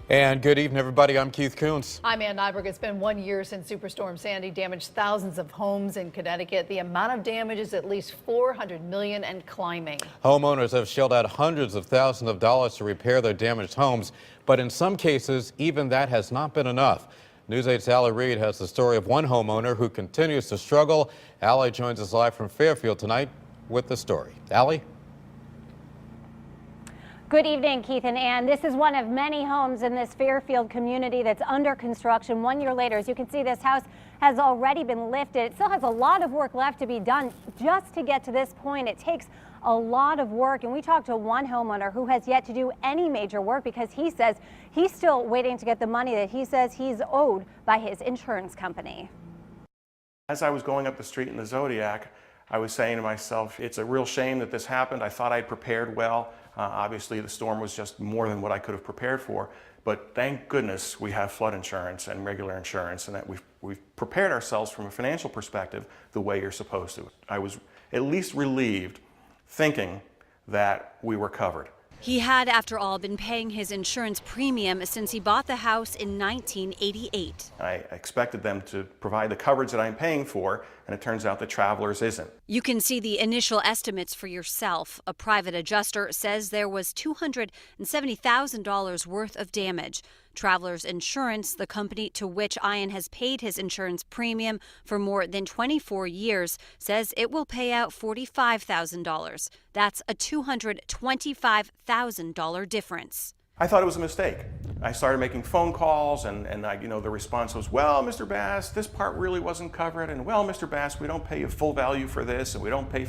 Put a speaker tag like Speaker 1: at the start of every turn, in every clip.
Speaker 1: And good evening, everybody. I'm Keith Coons.
Speaker 2: I'm Ann Nyberg. It's been 1 year since Superstorm Sandy damaged thousands of homes in Connecticut. The amount of damage is at least $400 million and climbing.
Speaker 1: Homeowners have shelled out hundreds of thousands of dollars to repair their damaged homes, but in some cases, even that has not been enough. News 8's Allie Reed has the story of one homeowner who continues to struggle. Allie joins us live from Fairfield tonight with the story. Allie?
Speaker 3: Good evening, Keith and Ann. This is one of many homes in this Fairfield community that's under construction. 1 year later, as you can see, this house has already been lifted. It still has a lot of work left to be done just to get to this point. It takes a lot of work, and we talked to one homeowner who has yet to do any major work because he says he's still waiting to get the money that he says he's owed by his insurance company.
Speaker 4: As I was going up the street in the Zodiac, I was saying to myself, it's a real shame that this happened. I thought I'd prepared well. Obviously, the storm was just more than what I could have prepared for. But thank goodness we have flood insurance and regular insurance, and that we've prepared ourselves from a financial perspective the way you're supposed to. I was at least relieved thinking that we were covered.
Speaker 5: He had, after all, been paying his insurance premium since he bought the house in 1988.
Speaker 4: I expected them to provide the coverage that I'm paying for, and it turns out that Travelers isn't.
Speaker 5: You can see the initial estimates for yourself. A private adjuster says there was $270,000 worth of damage. Travelers Insurance, the company to which Ian has paid his insurance premium for more than 24 years, says it will pay out $45,000. That's a $225,000 difference.
Speaker 4: I thought it was a mistake. I started making phone calls, and the response was, well, Mr. Bass, this part really wasn't covered, and well, Mr. Bass, we don't pay you full value for this, and we don't pay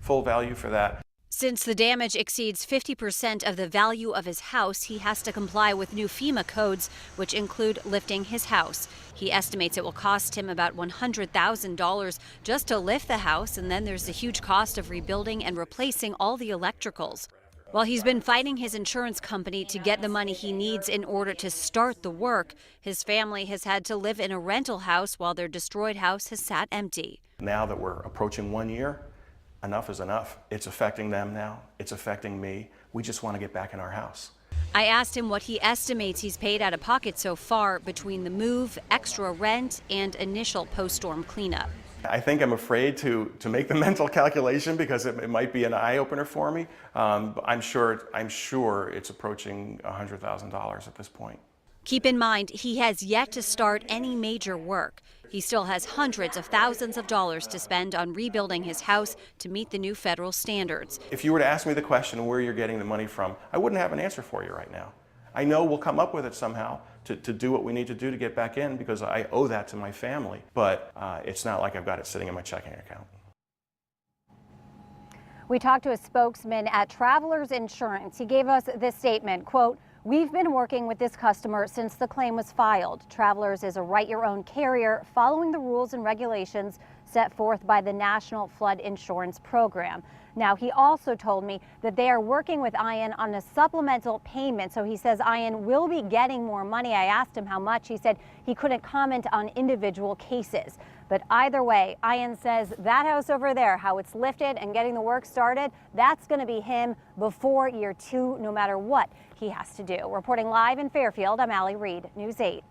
Speaker 4: full value for that.
Speaker 5: Since the damage exceeds 50% of the value of his house, he has to comply with new FEMA codes, which include lifting his house. He estimates it will cost him about $100,000 just to lift the house, and then there's the huge cost of rebuilding and replacing all the electricals. While he's been fighting his insurance company to get the money he needs in order to start the work, his family has had to live in a rental house while their destroyed house has sat empty.
Speaker 4: Now that we're approaching 1 year, enough is enough. It's affecting them now. It's affecting me. We just want to get back in our house.
Speaker 5: I asked him what he estimates he's paid out of pocket so far between the move, extra rent, and initial post-storm cleanup.
Speaker 4: I think I'm afraid to make the mental calculation because it might be an eye-opener for me. I'm sure it's approaching $100,000 at this point.
Speaker 5: Keep in mind, he has yet to start any major work. He still has hundreds of thousands of dollars to spend on rebuilding his house to meet the new federal standards.
Speaker 4: If you were to ask me the question where you're getting the money from, I wouldn't have an answer for you right now. I know we'll come up with it somehow to do what we need to do to get back in because I owe that to my family, but it's not like I've got it sitting in my checking account.
Speaker 3: We talked to a spokesman at Travelers Insurance. He gave us this statement, quote, "We've been working with this customer since the claim was filed. Travelers is a write-your-own carrier following the rules and regulations set forth by the National Flood Insurance Program." Now, he also told me that they are working with Ian on a supplemental payment. So he says Ian will be getting more money. I asked him how much. He said he couldn't comment on individual cases. But either way, Ian says that house over there, how it's lifted and getting the work started, that's going to be him before year 2, no matter what he has to do. Reporting live in Fairfield, I'm Allie Reed, News 8.